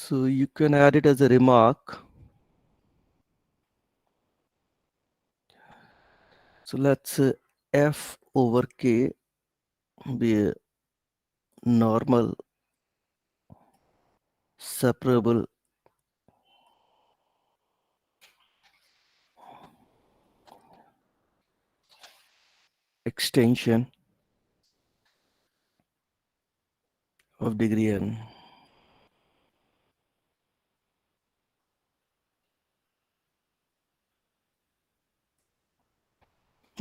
So you can add it as a remark. So let's F over K be a normal separable extension of degree n.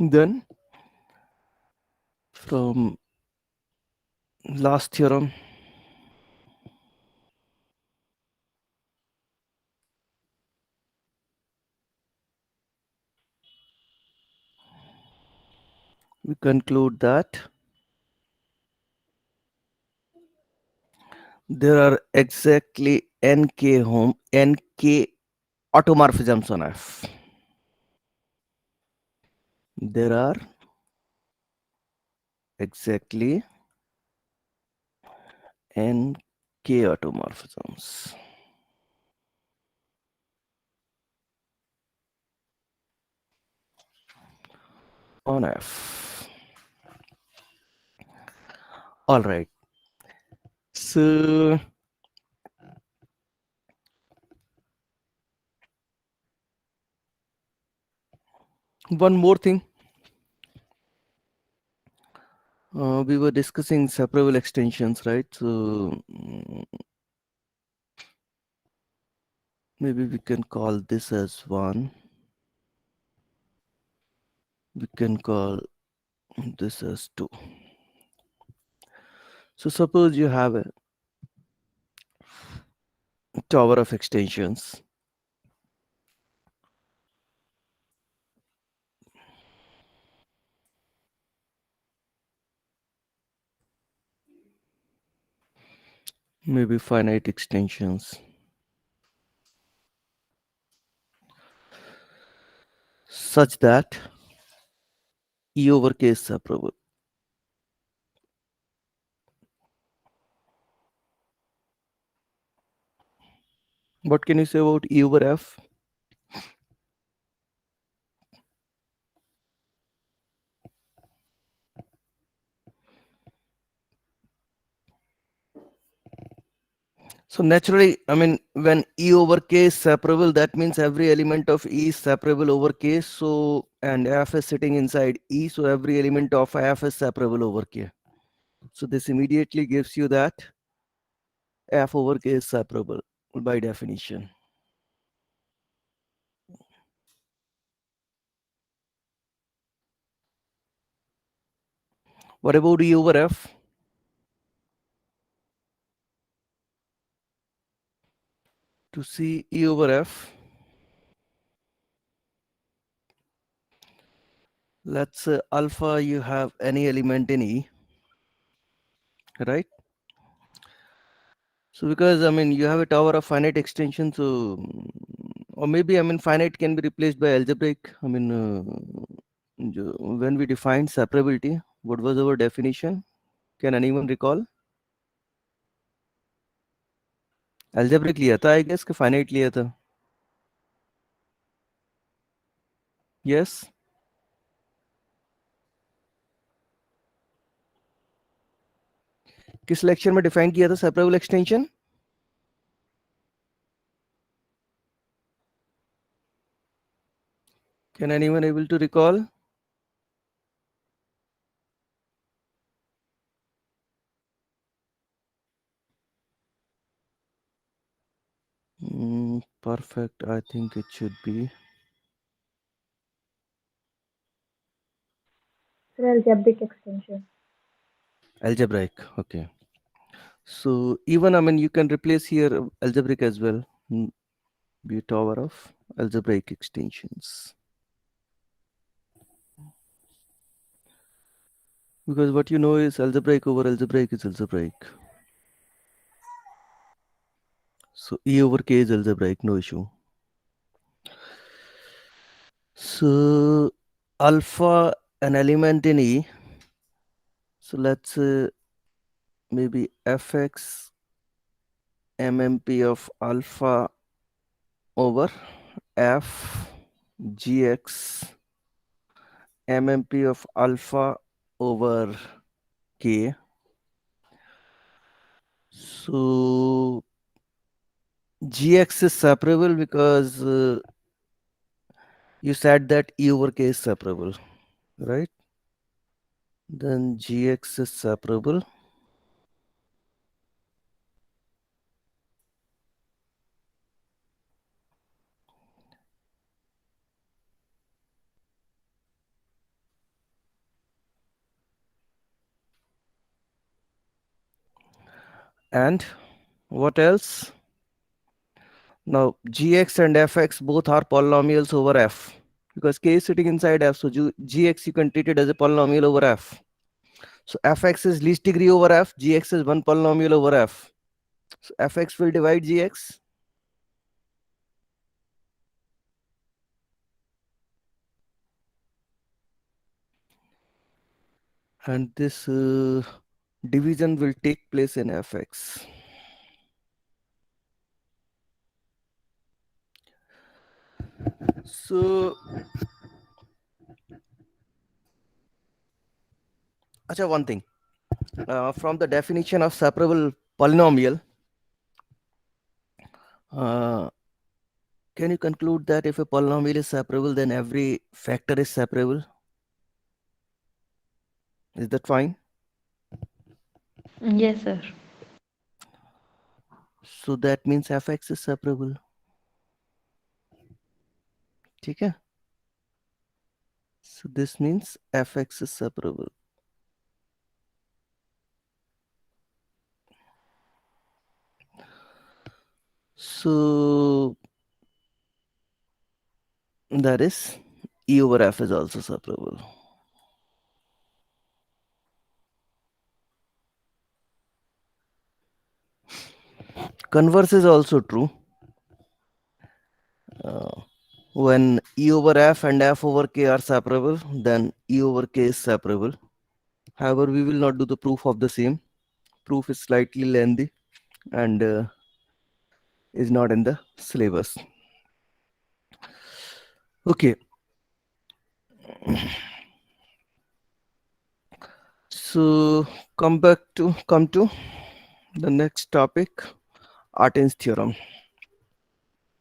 Then from last theorem, we conclude that there are exactly nk automorphisms on F. There are exactly nk automorphisms on F. All right. So one more thing. We were discussing separable extensions, right? So maybe we can call this as 1. We can call this as 2. So suppose you have a tower of extensions. Maybe finite extensions. Such that E over K is separable. What can you say about E over F? So naturally, I mean, when E over K is separable, that means every element of E is separable over K. So, and F is sitting inside E. So every element of F is separable over K. So this immediately gives you that F over K is separable by definition. What about E over F? To see E over F, let's say alpha, you have any element in E, right? So because, I mean, you have a tower of finite extension, so, or maybe, I mean, finite can be replaced by algebraic. I mean, when we defined separability, what was our definition? Can anyone recall? Algebraic लिया था, I guess, कि finite लिया था? Yes. किस lecture में define किया था separable extension? Can anyone able to recall? Perfect. I think it should be Algebraic extension. algebraic. Okay. So even, I mean, you can replace here algebraic as well. Be a tower of algebraic extensions. Because what you know is algebraic over algebraic is algebraic. So E over K is algebraic, no issue. So alpha, an element in E. So let's maybe fx MMP of alpha over F GX MMP of alpha over K. So GX is separable because you said that E over K is separable, right? Then GX is separable. And what else? Now Gx and Fx both are polynomials over F because K is sitting inside F. So Gx you can treat it as a polynomial over F. So Fx is least degree over F. Gx is one polynomial over F. So Fx will divide Gx. And this division will take place in Fx. So, one thing. From the definition of separable polynomial, uh, can you conclude that if a polynomial is separable, then every factor is separable? Is that fine? Yes, sir. So that means Fx is separable. Okay? So this means Fx is separable. So that is E over F is also separable. Converse is also true. When E over F and F over K are separable, then E over K is separable. However, we will not do the proof of the same. Proof is slightly lengthy and is not in the syllabus. Okay. So come to the next topic, Artin's theorem.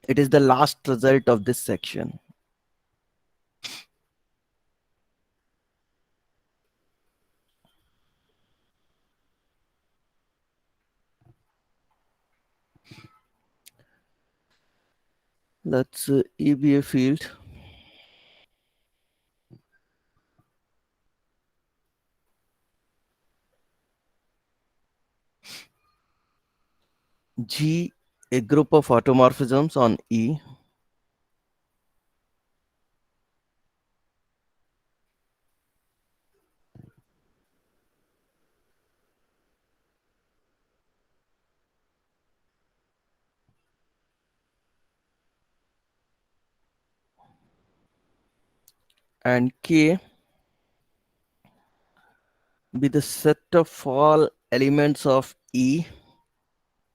It is the last result of this section. Let's E be a field. G a group of automorphisms on E. And K be the set of all elements of E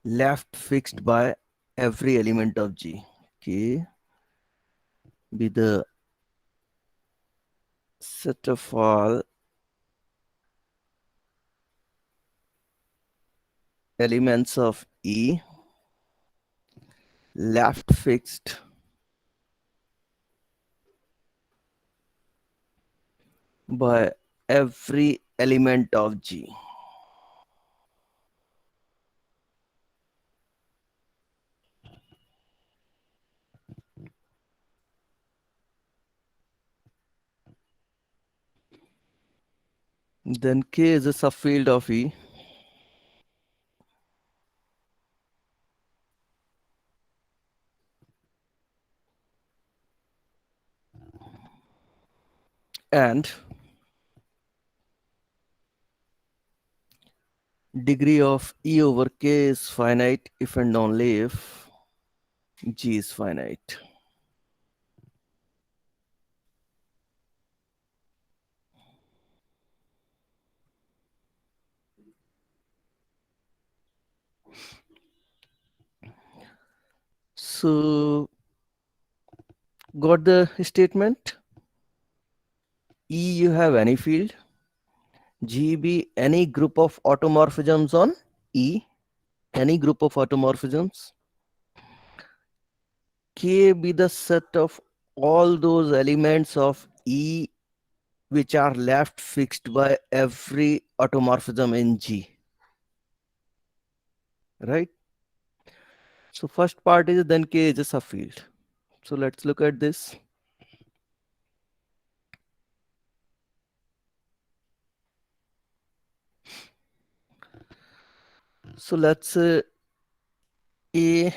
left fixed by every element of G. K be the set of all elements of E left fixed by every element of G. Then K is a subfield of E. And degree of E over K is finite if and only if G is finite. So got the statement? E you have any field, G be any group of automorphisms on E, any group of automorphisms, K be the set of all those elements of E which are left fixed by every automorphism in G, right? So first part is then K is a subfield. So let's look at this. So let's say A,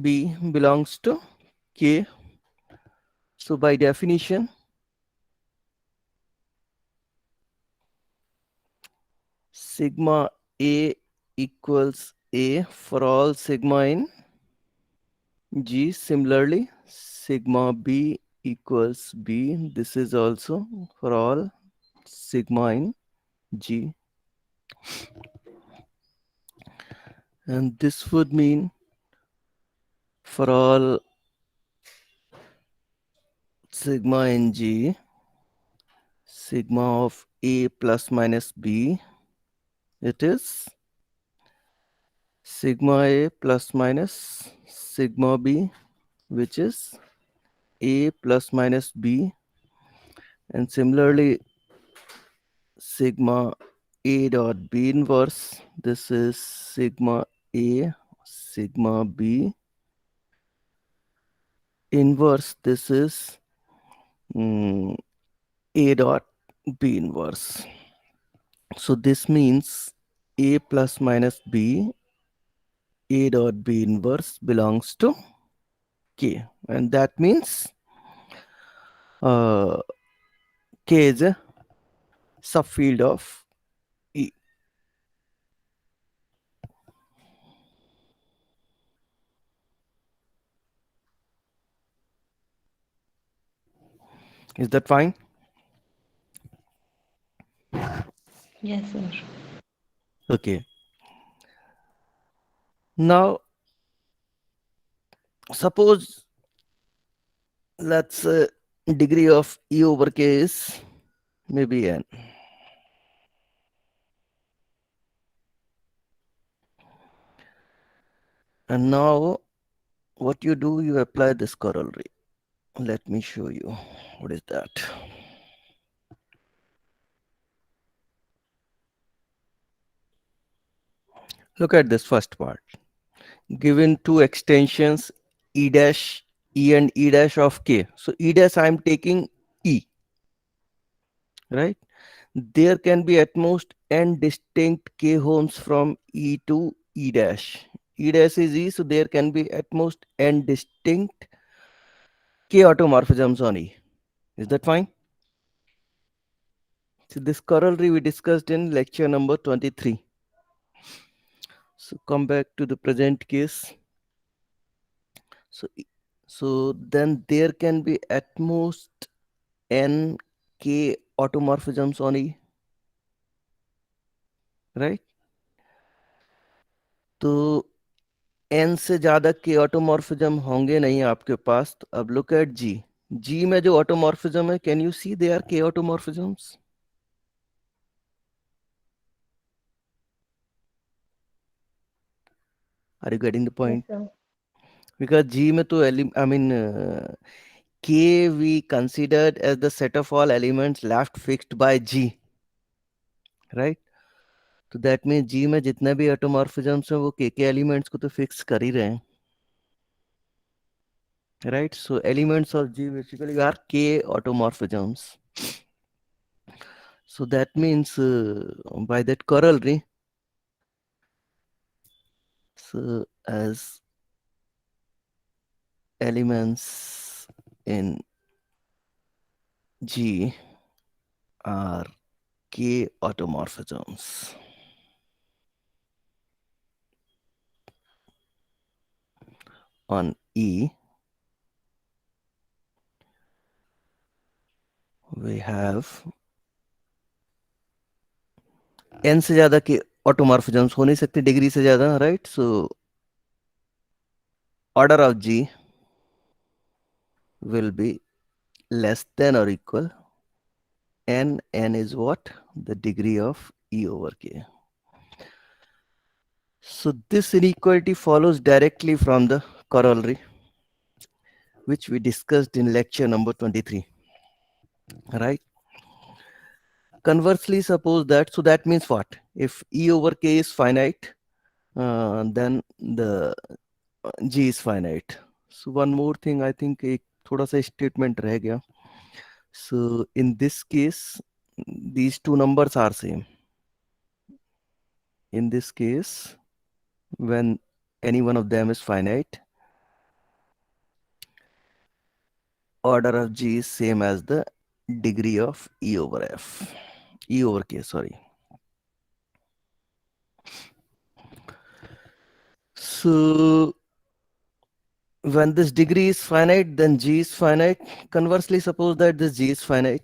B belongs to K. So by definition, sigma A equals A for all sigma in G. Similarly, sigma B equals B. This is also for all sigma in G. And this would mean for all sigma in G, sigma of A plus minus B, it is sigma A plus minus sigma B, which is A plus minus B. And similarly, sigma A dot B inverse, this is sigma A, sigma B inverse, this is A dot B inverse. So this means A plus minus B, A dot B inverse belongs to K. And that means uh, K is a subfield of E. Is that fine? Yes, sir. Okay. Now, suppose let's degree of E over K is maybe N. And now what you do, you apply this corollary. Let me show you. What is that? Look at this first part. Given two extensions E dash, E and E dash of K. So E dash I am taking E, right? There can be at most n distinct K homes from E to E dash. E dash is E, so there can be at most n distinct K automorphisms on E. Is that fine? So this corollary we discussed in lecture number 23. So come back to the present case. So then there can be at most n K automorphisms on E, right? तो n से ज्यादा k automorphism होंगे नहीं आपके पास. तो अब look at G में जो ऑटोमॉर्फिज्म है, can you see they are k automorphisms? Are you getting the Yes, point? sir. Because G में तो K we considered as the set of all elements left fixed by G, right? तो that means G में जितने भी ऑटोमॉर्फिज्म्स हैं वो K के elements को तो फिक्स कर ही रहे हैं, right? So elements of G basically are K automorphisms. So that means by that corollary, so as elements in G are K automorphisms, on E we have n से ज्यादा के ऑटोमॉर्फिज्म्स हो नहीं सकते डिग्री से ज्यादा, right? So order of G will be less than or equal n is what? The degree of E over K. So this inequality follows directly from the corollary, which we discussed in lecture number 23, right? Conversely, suppose that, so that means what? If E over K is finite, then the G is finite. So one more thing, I think एक थोड़ा सा statement रह गया. So in this case, these two numbers are same. In this case, when any one of them is finite, order of G is same as the degree of E over F. E over K, sorry. So when this degree is finite, then G is finite. Conversely, suppose that this G is finite.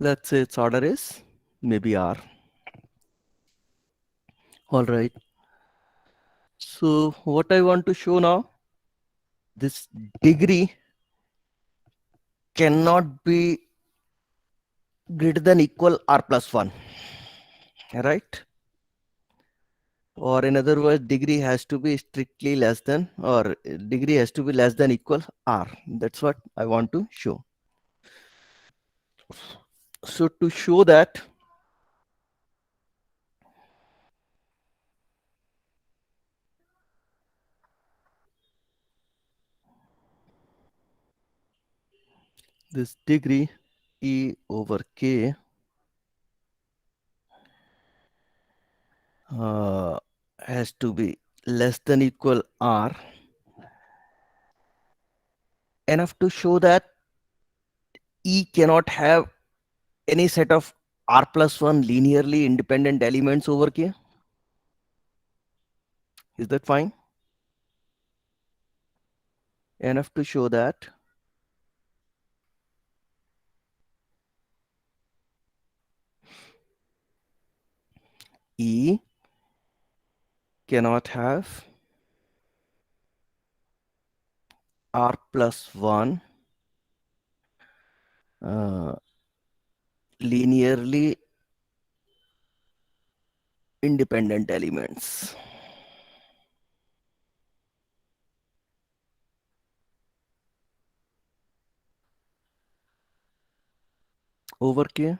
Let's say its order is maybe R. All right. So what I want to show now, this degree cannot be greater than equal R plus 1, right? Or in other words, degree has to be strictly less than, or degree has to be less than equal R. That's what I want to show. So to show that, this degree E over K has to be less than equal R, enough to show that E cannot have any set of R plus 1 linearly independent elements over K. Is that fine? Enough to show that E cannot have R plus 1 linearly independent elements. Over K.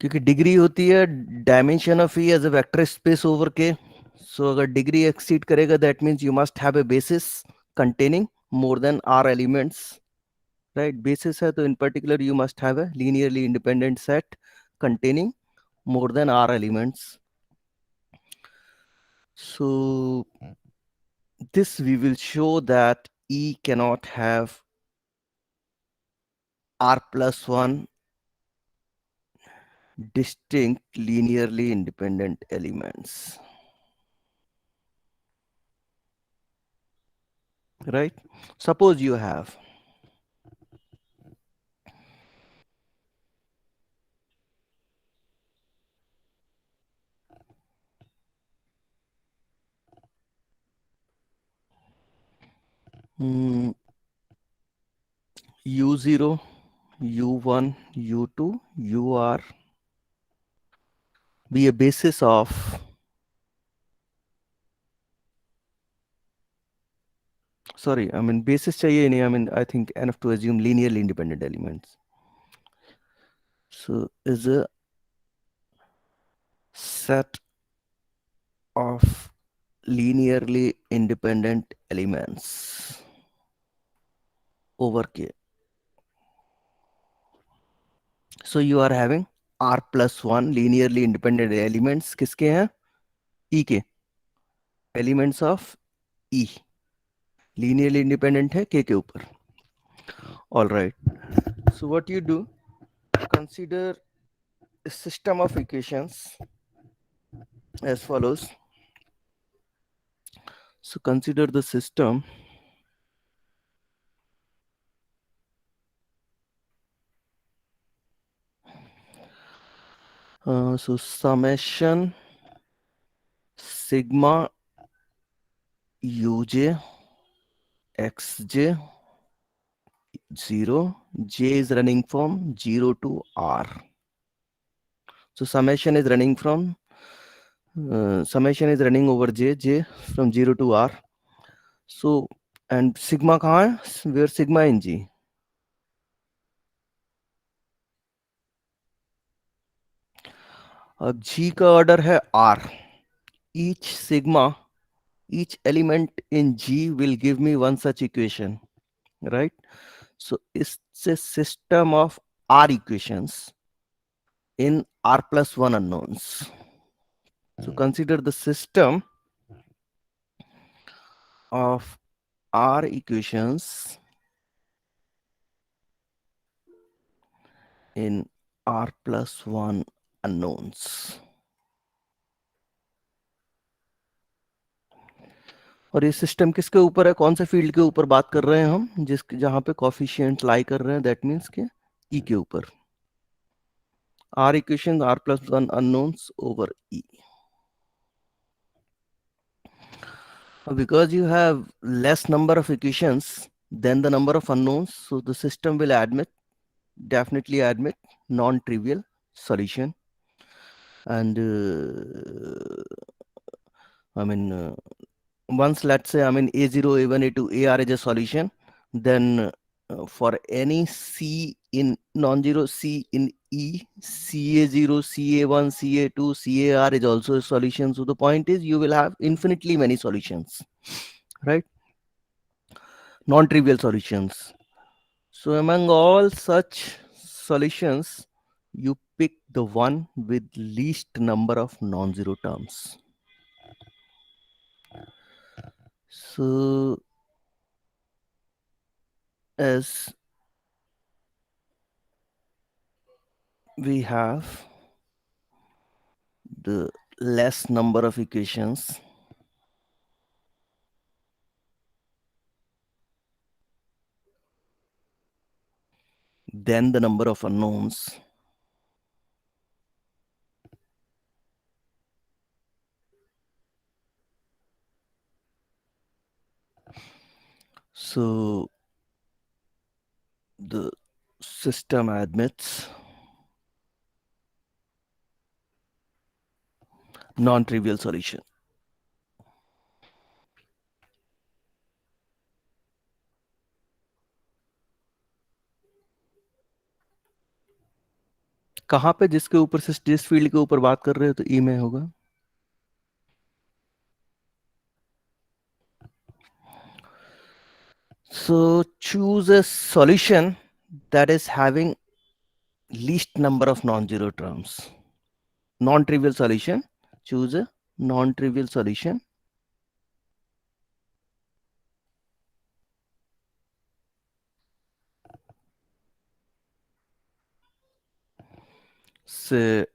क्योंकि degree होती है dimension of E as a vector space over K. So अगर degree exceed करेगा that means you must have a basis containing more than R elements, right? Basis है तो in particular you must have a linearly independent set containing more than R elements. So this we will show that E cannot have R plus 1 distinct linearly independent elements, right? Suppose you have U0, U1, U2, UR be a basis of sorry, I mean basis चाहिए नहीं, I mean I think enough to assume linearly independent elements. So is a set of linearly independent elements over K. So you are having R plus 1 linearly independent elements किसके हैं? E के. Elements of E. Linearly independent है K के ऊपर. All right. So what you do, consider a system of equations as follows. So consider the system So summation sigma uj xj 0, j is running from 0 to r. So summation is running from summation is running over j from 0 to r. So and sigma कहाँ है? Where sigma in g? अब g का order है r. Each sigma, each element in g will give me one such equation, right? So it's a system of r equations in r plus 1 unknowns. So consider the system of r equations in r plus 1 unknowns. और ये system किसके ऊपर है, कौन से field के ऊपर बात कर रहे हैं हम, जिस जहां पे कोफिशिएंट लाई कर रहे हैं, दैट मींस के ई के ऊपर. R equation R plus 1 unknowns over E. Because you have less number of equations than the number of unknowns, so the system will definitely admit non-trivial solution. And once let's say a0, a1, a2, ar is a solution, then for any c in non-zero, c in e, ca0, ca1, ca2, car is also a solution. So the point is you will have infinitely many solutions, right? Non-trivial solutions. So among all such solutions, you pick the one with least number of non-zero terms. So as we have the less number of equations, then the number of unknowns, so the system admits non-trivial solution. कहाँ पे, जिसके ऊपर से जिस field के ऊपर बात कर रहे हो तो ई में होगा. So choose a solution that is having least number of non-zero terms. Non-trivial solution. Choose a non-trivial solution. Say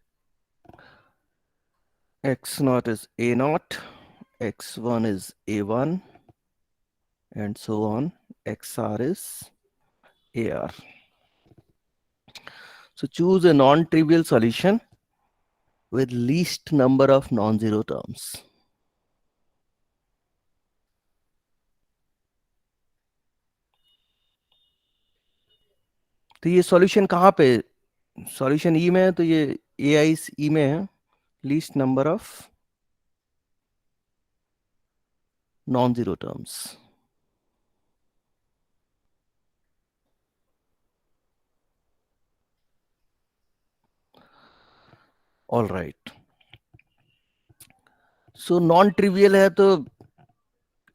x naught is a naught, x1 is a1, and so on. xr is ar. So choose a non-trivial solution with least number of non-zero terms. तो ये solution कहाँ पे, solution ई में है, तो ये ए आई ई में है, least number of non zero terms. All right. So non trivial है तो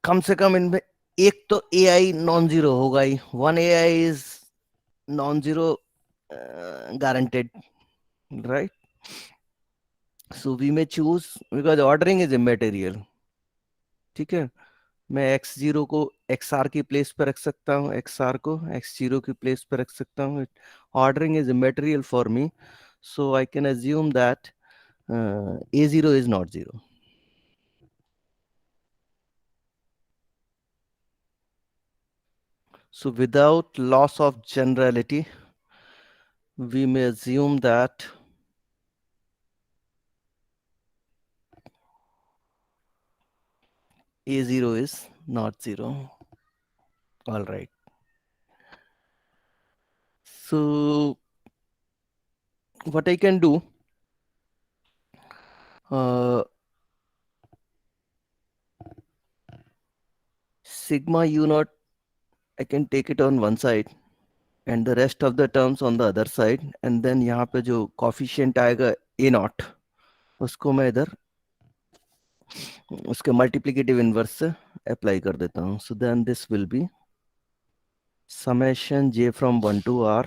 कम से कम इनमें एक तो ए आई नॉन जीरो होगा ही. One a i is non zero guaranteed, right? So we may choose, because ordering is immaterial. ठीक है, मैं एक्स जीरो को एक्स आर की प्लेस पर रख सकता हूँ, एक्स आर को एक्स जीरो की प्लेस पर रख सकता हूँ. Ordering is immaterial for me, so I can assume that a0 is not 0. So without loss of generality, we may assume that A0 is not 0. All right. So what I can do, uh, sigma u naught, I can take it on one side and the rest of the terms on the other side, and then यहाँ पे जो coefficient आएगा a naught, उसको मैं इधर उसके multiplicative inverse से apply कर देता हूँ. So then this will be summation j from 1 to r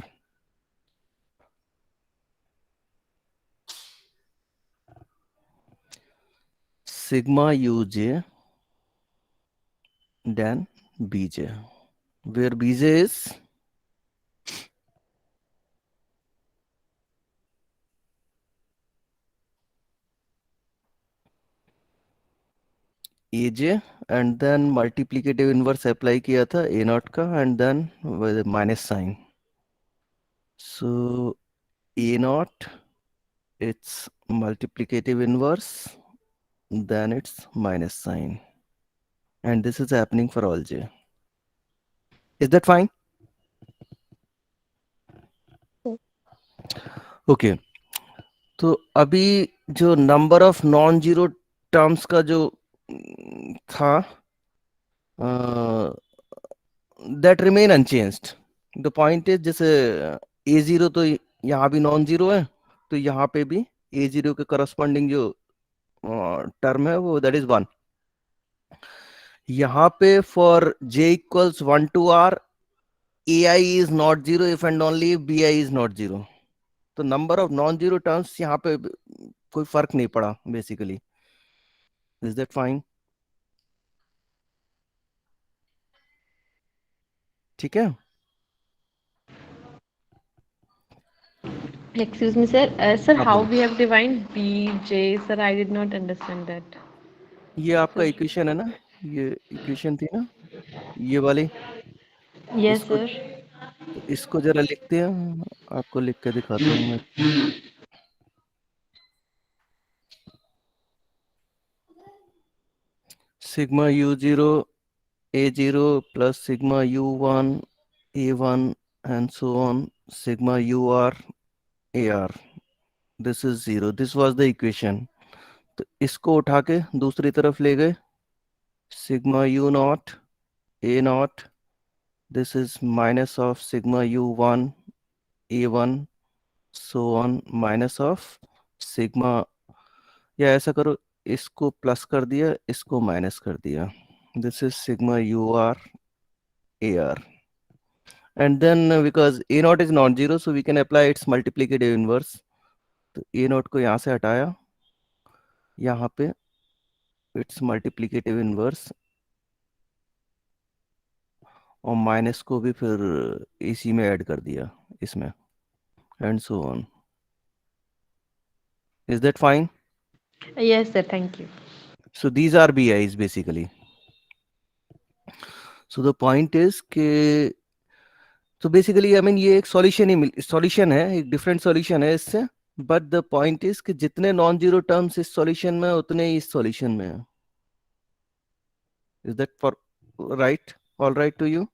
sigma uj then bj, where bj is aj, and then multiplicative inverse apply किया था a naught का, and then with minus sign. So a naught, it's multiplicative inverse, then it's minus sign, and this is happening for all j. Is that fine? Okay. तो अभी जो number of non zero terms का जो था, that remain unchanged. The point is, जैसे ए zero तो यहाँ भी नॉन जीरो है, तो यहाँ पे भी ए जीरो के करस्पॉन्डिंग जो टर्म है वो दैट इज वन. यहाँ पे for J equals 1 to r, ai is not zero if and only if bi is not zero. तो number of non zero terms यहाँ पे कोई फर्क नहीं पड़ा बेसिकली. Is that fine? ठीक है. Excuse me, sir. Sir, हाँ how बोलो. we have defined BJ? Sir, I did not understand that. ये आपका Sir. इक्वेशन है ना, ये इक्वेशन थी ना, ये वाली. Yes, इसको sir. इसको जरा लिखते हैं, आपको लिख के दिखाता हूँ मैं. Sigma u zero a0 plus sigma u1 a1 and so on, sigma ur ar. This is 0. This was the equation. तो इसको उठा के दूसरी तरफ ले गए. Sigma u naught a naught, this is minus of sigma u1 a1 so on minus of sigma, या ऐसा करो, इसको प्लस कर दिया, इसको माइनस कर दिया. This is sigma U R A R. And then because A naught is not zero, so we can apply its multiplicative inverse. तो ए नॉट को यहाँ से हटाया, यहाँ पे इट्स मल्टीप्लिकेटिव इनवर्स, और माइनस को भी फिर इसी में ऐड कर दिया इसमें, and so on. Is that fine? Yes, sir. Thank you. So these are BIs basically. So the point is कि, तो बेसिकली आई मीन ये एक सॉल्यूशन है, एक डिफरेंट सॉल्यूशन है इससे. बट द पॉइंट इज कि जितने नॉन जीरो टर्म्स इस सॉल्यूशन में उतने ही इस सॉल्यूशन में है. Is that for right? All right to you?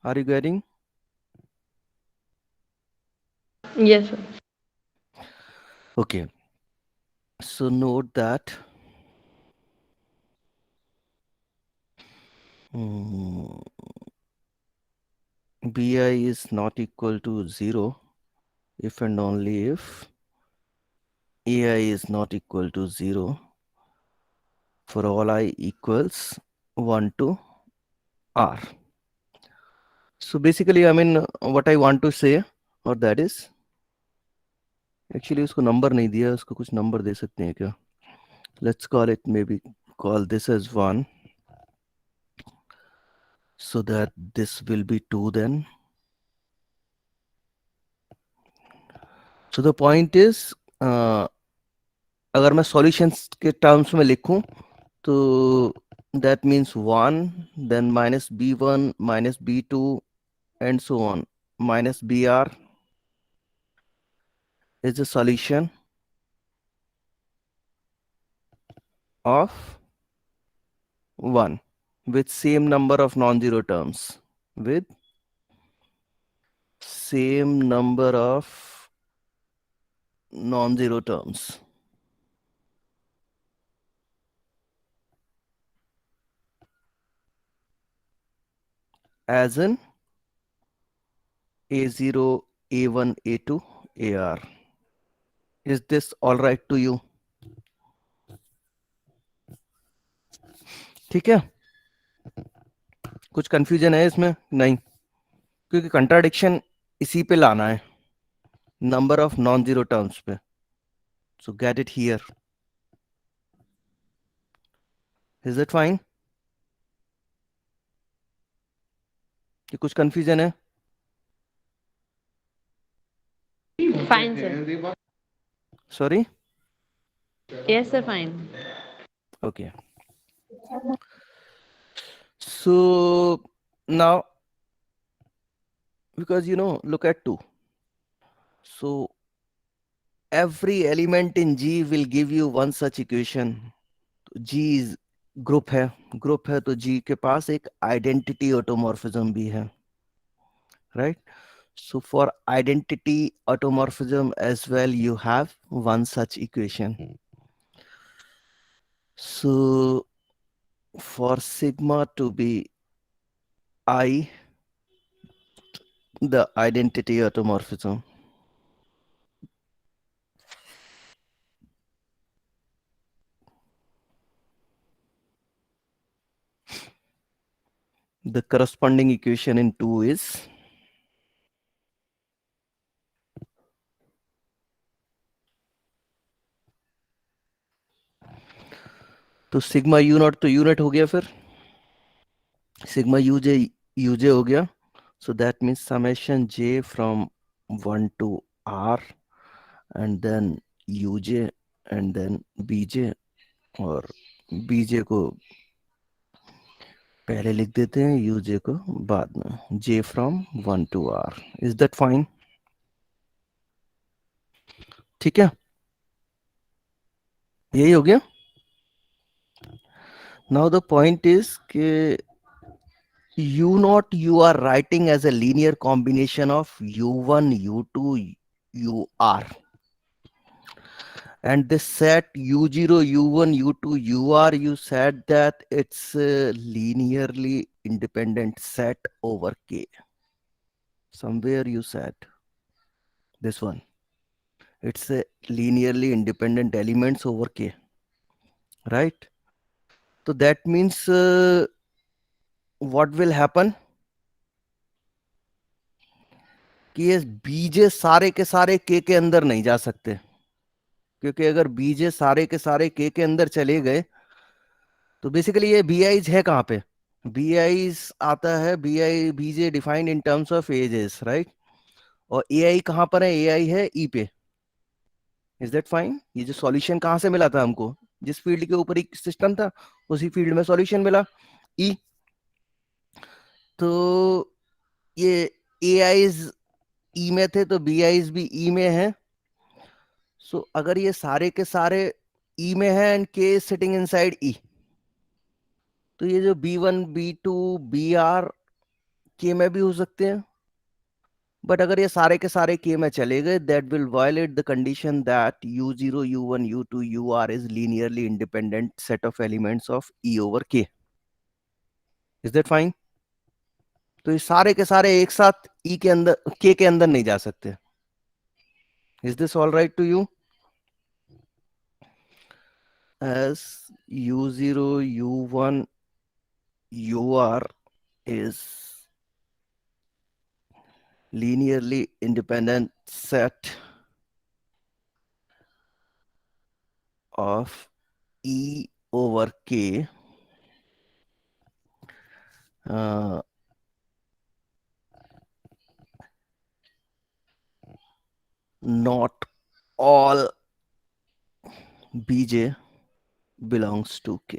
Are you getting? Yes, sir. Okay, so note that bi is not equal to 0 if and only if ai is not equal to 0 for all I equals 1 to r. So basically, I mean, what I want to say, or that is, actually उसको number नहीं दिया, उसको कुछ number दे सकते हैं क्या? Let's call it, maybe call this as 1, so that this will be 2 then. So the point is, अगर मैं solutions के terms में लिखूं, तो that means 1, then minus b1, minus b2, and so on, minus br is the solution. of 1 with same number of non-zero terms, with same number of non-zero terms, as in A0, A1, A2, AR. Is this all right to you? ठीक है, कुछ confusion है इसमें? नहीं, क्योंकि contradiction इसी पे लाना है, number of non zero terms पे. So get it here. Is it fine? कि कुछ कंफ्यूजन है? Fine, sir. Sorry. Yes, sir, fine. Okay. So now, because look at 2. So every element in G will give you one such equation. G is group है तो G के पास एक identity automorphism भी है, right? So for identity automorphism as well, you have one such equation. So for sigma to be I, the identity automorphism, the corresponding equation in 2 is तो sigma u naught तो unit हो गया, फिर sigma u j हो गया. So that means summation j from 1 to r and then u j and then b j, और b j को पहले लिख देते हैं, यूजे को बाद में, j from 1 to r. Is that fine? ठीक है, यही हो गया. नाउ द पॉइंट इज के u naught you are writing as a linear combination of u1, u2, ur, and this set u0, u1, u2, ur, you said that it's a linearly independent set over k. Somewhere you said this one, it's a linearly independent elements over k, right? So that means what will happen कि ये बीजे सारे के सारे के अंदर नहीं जा सकते, क्योंकि अगर बीजे सारे के सारे के अंदर चले गए तो बेसिकली ये बी आईज है कहाँ पे? बी आईज आता है, B I BJ defined in terms of ages, right? और ए आई कहाँ पर है? ए आई है ई पे. Is that fine? ये जो सॉल्यूशन कहाँ से मिला था हमको? जिस फील्ड के ऊपर एक सिस्टम था उसी फील्ड में सॉल्यूशन मिला, ई. तो ये ए आईज ई में थे तो बी आईज भी ई में है. सो अगर ये सारे के सारे ई में है एंड के सिटिंग इनसाइड ई, तो ये जो B1, B2, BR के में भी हो सकते हैं. बट अगर ये सारे के सारे के में चले गए, that will violate the condition that U0, U1, U2, UR is linearly independent set of elements of E over K. Is that fine? तो ये सारे के सारे एक साथ E के अंदर, K के अंदर नहीं जा सकते. Is this all right to you? As U0, U1, UR is linearly independent set of E over K, not all Bj belongs to K.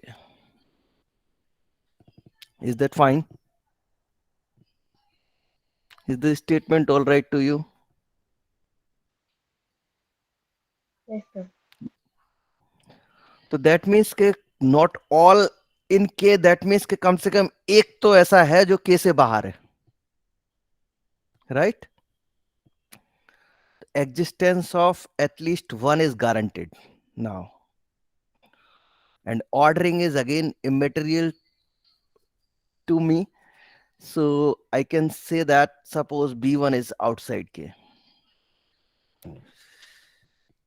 Is that fine? Is this statement all right to you? Yes, sir. So that means के not all in के, that means के कम से कम एक तो ऐसा है जो के से बाहर है, right? Existence of at least one is guaranteed now, and ordering is again immaterial to me, so I can say that suppose b1 is outside k,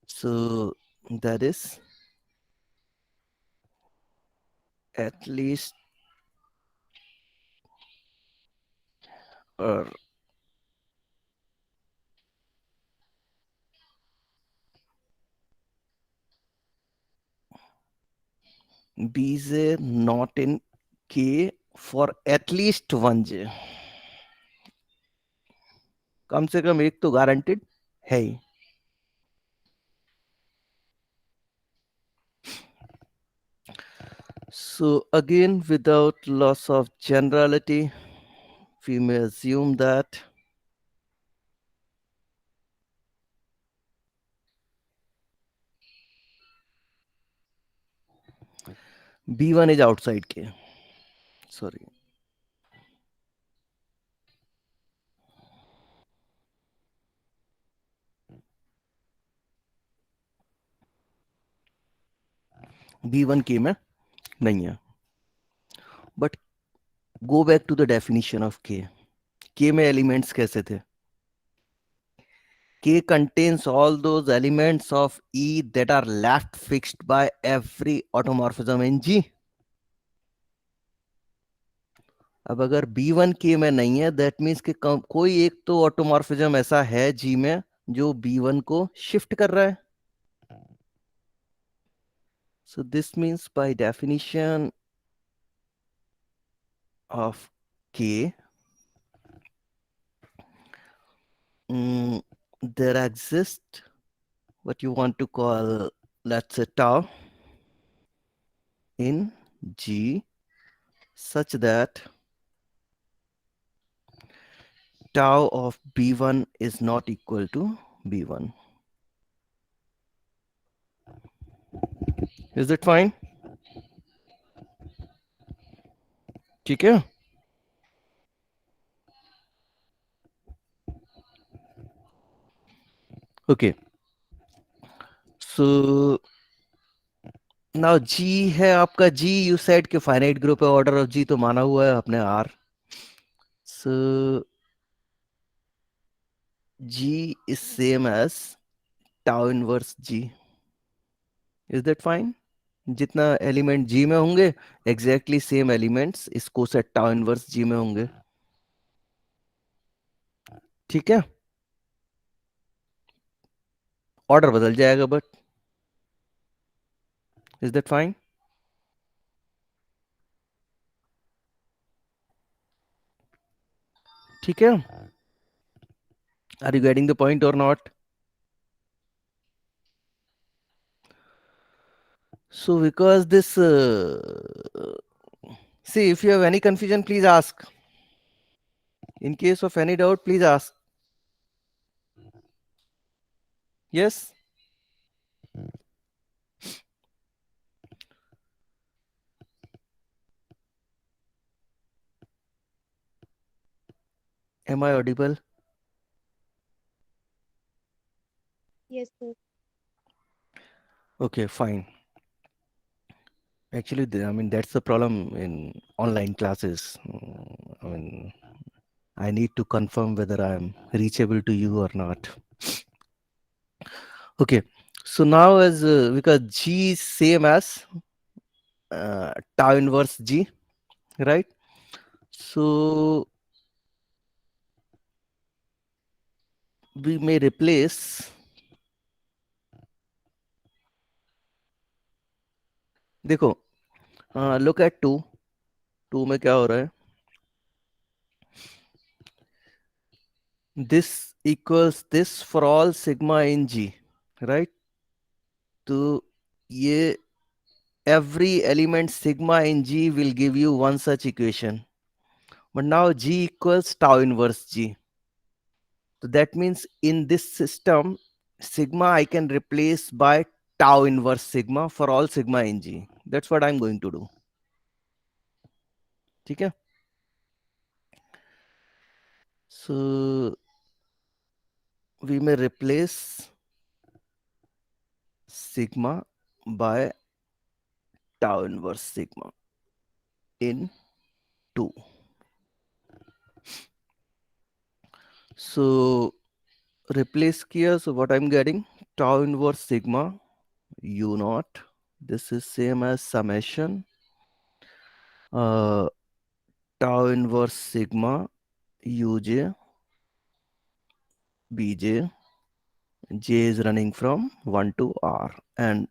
so that is at least, or bj not in k for at least one j, कम से कम एक तो guaranteed है ही. So again, without loss of generality, we may assume that b1 is outside k. Sorry. b1 k में नहीं है. But go back to the definition of k. k में elements कैसे थे? k contains all those elements of E that are left fixed by every automorphism in G. अब अगर b1 k में नहीं है, दैट मीन्स कि कोई एक तो ऑटोमॉर्फिज्म ऐसा है G में जो b1 को शिफ्ट कर रहा है. So this means by definition of k, there exists what you want to call, let's say, tau in G such that tau of b1 is not equal to b1. Is it fine? ठीक है? Okay. So now G है आपका G, you said कि finite group है, order of G तो माना हुआ है आपने R. So G is same as tau inverse G. Is that fine? जितना एलिमेंट G में होंगे, एग्जैक्टली सेम एलिमेंट्स इस कोसेट टाउ इनवर्स G में होंगे. ठीक है? ऑर्डर बदल जाएगा बट. Is that fine? ठीक है? Are you getting the point और not? So because this, see, if you have any confusion, please ask. In case of any doubt, please ask. Yes? Am I audible? Yes, sir. Okay, fine. Actually, I mean, that's the problem in online classes. I mean, I need to confirm whether I'm reachable to you or not. Okay, so now as because G is same as tau inverse G, right? So we may replace, देखो, look at 2. 2 में क्या हो रहा है? This equals this for all sigma in G, right? तो ये every element sigma in G will give you one such equation. But now G equals tau inverse G. So that means in this system, sigma I can replace by tau inverse sigma for all sigma in G. That's what I'm going to do. ठीक है? So we may replace sigma by tau inverse sigma in 2. So replace here, so what I'm getting, tau inverse sigma u naught, this is same as summation uh, tau inverse sigma uj bj, j is running from 1 to r, and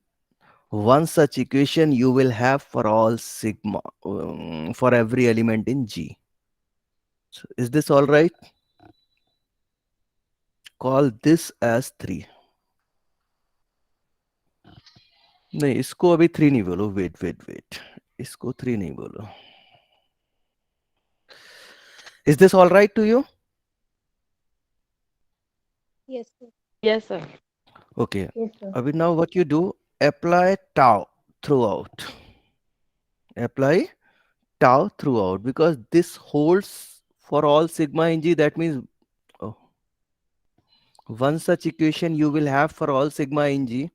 one such equation you will have for all sigma, for every element in G. So is this all right? Call this as 3. नहीं, इसको अभी 3 नहीं बोलो, wait, इसको 3 नहीं बोलो. Is this all right to you? Yes, sir. Yes, sir. Okay. Yes, sir. Abhi now what you do, apply tau throughout. Apply tau throughout, because this holds for all sigma in G. That means oh, one such equation you will have for all sigma in G.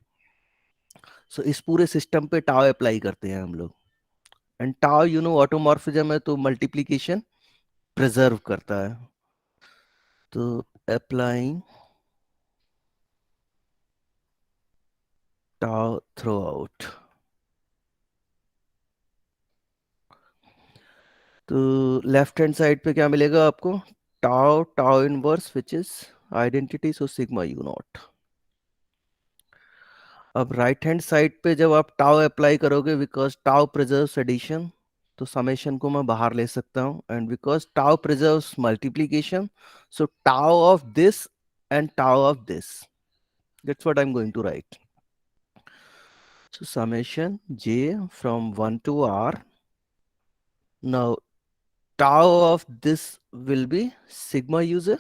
So इस पूरे system पे tau apply करते हैं हम लोग. And tau you know automorphism है, तो multiplication preserve करता है. तो अप्लाइंग tau throughout. तो लेफ्ट हैंड साइड पे क्या मिलेगा आपको, tau inverse which is identity, so sigma u not. अब राइट हैंड साइड पे जब आप tau अप्लाई करोगे, बिकॉज tau प्रिजर्व्स एडिशन, तो समेशन को मैं बाहर ले सकता हूं. And because tau preserves multiplication, so tau of this and tau of this, that's what I am going to write. So summation j from 1 to r. Now tau of this will be sigma user,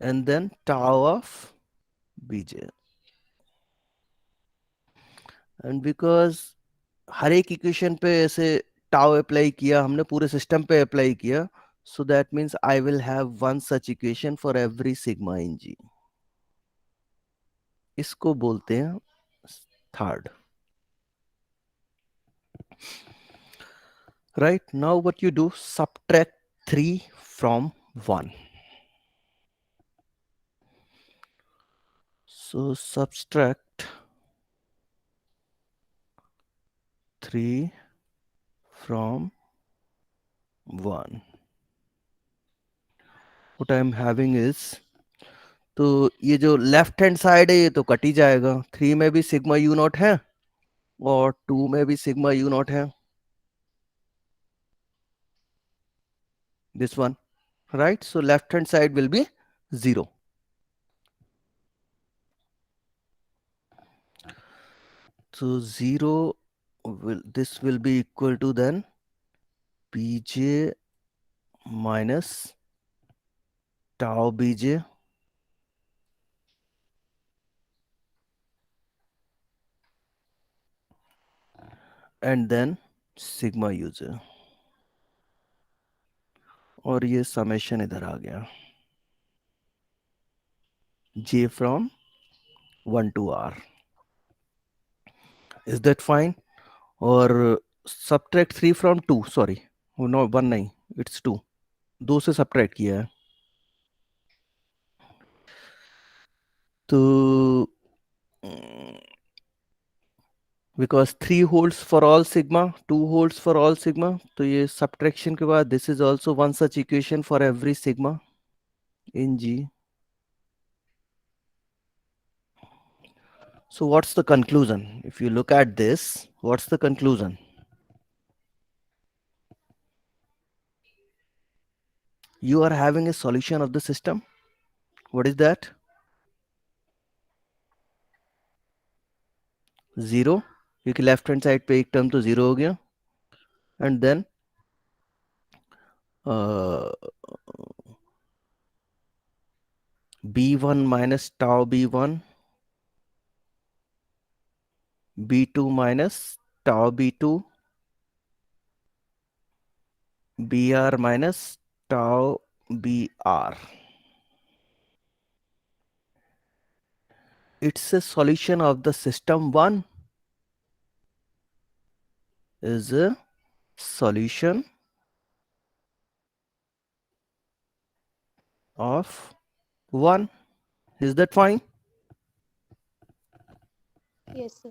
and then tau of bj. And because हर एक equation पे ऐसे tau apply किया हमने, पूरे system पे apply किया, so that means I will have one such equation for every sigma in G. इसको बोलते हैं third. Right now what you do, subtract 3 from 1. So subtract 3 from 1. What I am having is, तो ये जो left hand side है ये तो cut ही जाएगा. 3 में भी सिग्मा यू नॉट है और 2 में भी सिग्मा यू नॉट है. This one, right? So left hand side will be 0. So 0 will, this will be equal to then bj minus tau bj and then sigma user. और ये summation इधर आ गया, j from 1 to r. Is that fine? और subtract 3 from 2, sorry, no 1 नहीं, it's 2. 2 से subtract किया है. तो because 3 holds for all sigma, 2 holds for all sigma, तो ये subtraction के बाद this is also one such equation for every sigma in G. So what's the conclusion? If you look at this, what's the conclusion? You are having a solution of the system. What is that? 0, क्योंकि left hand side पे एक term तो 0 हो गया. And then b1 minus tau b1 B2 minus tau B2, BR minus tau BR. It's a solution of the system 1 is a solution of 1. Is that fine? Yes, sir.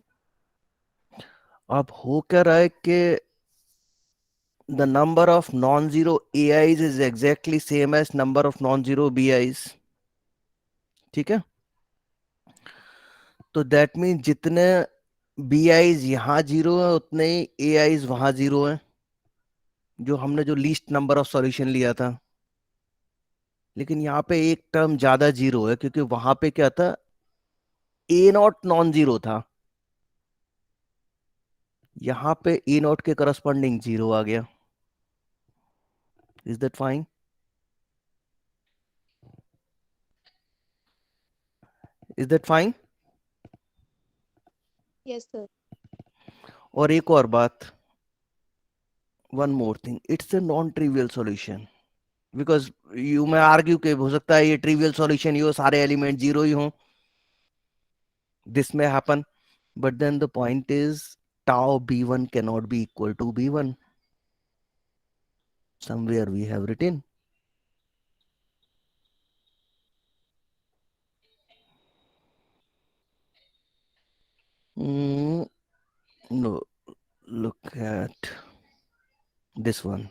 अब हो क्या रहा है कि the number of non-zero AIs is exactly same as number of non-zero BIs. ठीक है, तो that mean जितने BIs यहाँ जीरो है उतने ही AIs वहां जीरो है, जो हमने जो लीस्ट नंबर ऑफ सॉल्यूशन लिया था। लेकिन यहाँ पे एक टर्म ज्यादा जीरो है क्योंकि वहां पे क्या था, ए नॉट नॉन जीरो था, यहाँ पे ए नॉट के करस्पॉन्डिंग जीरो आ गया। Is that fine? Is that fine? Yes, sir. और एक और बात, one more thing, it's a non trivial solution, because you मैं आर्ग्यू के हो सकता है ये ट्रिवियल सॉल्यूशन ही हो, सारे एलिमेंट जीरो ही हो, दिस में happen, but then the point is tau b1 cannot be equal to b1. Somewhere we have written. No, look at this one.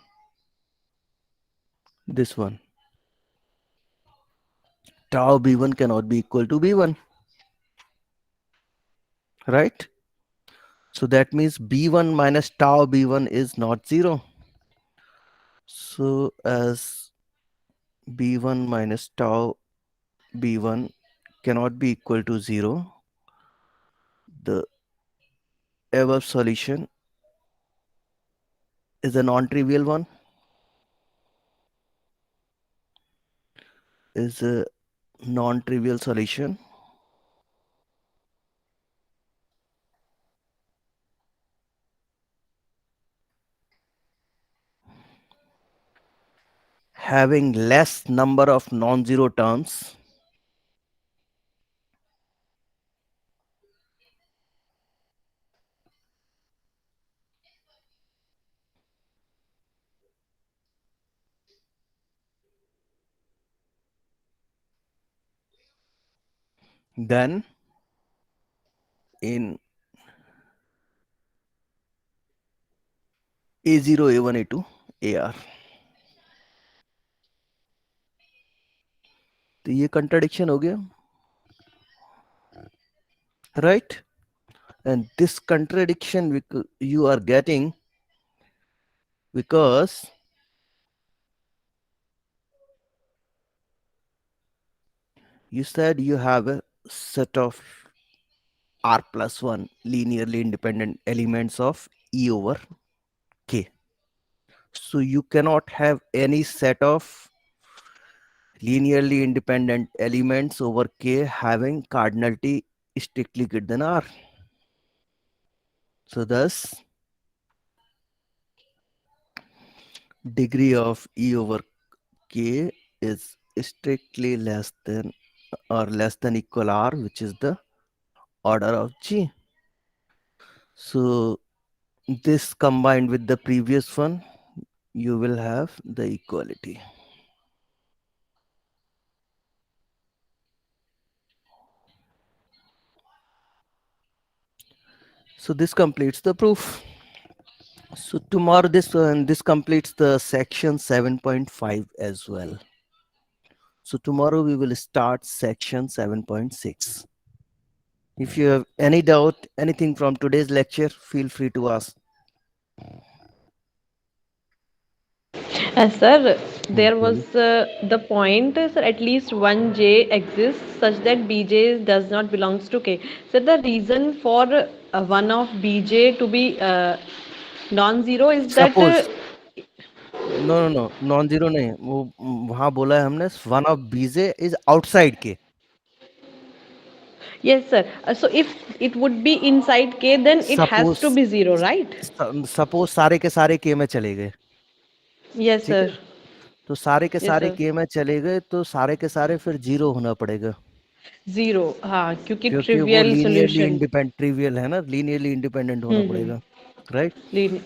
This one. Tau b1 cannot be equal to b1. Right? So that means b1 minus tau b1 is not 0. So as b1 minus tau b1 cannot be equal to 0, the above solution is a non-trivial one, is a non-trivial solution having less number of non-zero terms than in A0, A1, A2, AR. तो ये contradiction हो गया, right? And this contradiction you are getting because you said you have a set of R plus 1 linearly independent elements of E over K. So you cannot have any set of linearly independent elements over K having cardinality strictly greater than R. So thus degree of E over K is strictly less than or less than equal R, which is the order of G. So this combined with the previous one, you will have the equality. So this completes the proof. So tomorrow this completes the section 7.5 as well. So tomorrow we will start section 7.6. If you have any doubt, anything from today's lecture, feel free to ask. Sir, there was Mhm. the point, sir, at least one J exists such that Bj does not belongs to K. So the reason for one of Bj to be non-zero is that Suppose no non zero नहीं, वो वहां बोला है हमने one of BJ is outside K. Yes, sir. So if it would be inside K, then it has suppose to be 0, right? Suppose सारे के सारे के में चले गए, Yes, ठीक sir. है, तो सारे के Yes, सारे sir. के में चले गए तो सारे के सारे फिर जीरो होना पड़ेगा, 0, हाँ, क्योंकि क्योंकि वो trivial linearly solution. Independent trivial है ना, लीनियरली इंडिपेंडेंट होना हम्म। पड़ेगा, राइट।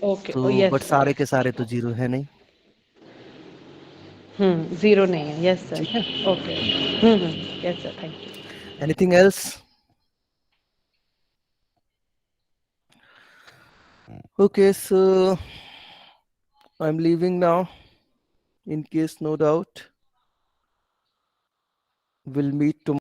ओके, ओ तो यस बट सर। सारे के सारे तो जीरो है नहीं, 0 नहीं है, यस सर। ठीक है। Okay. Yes sir, thank you. Anything else? Okay, so I am leaving now, in case no doubt we'll meet tomorrow.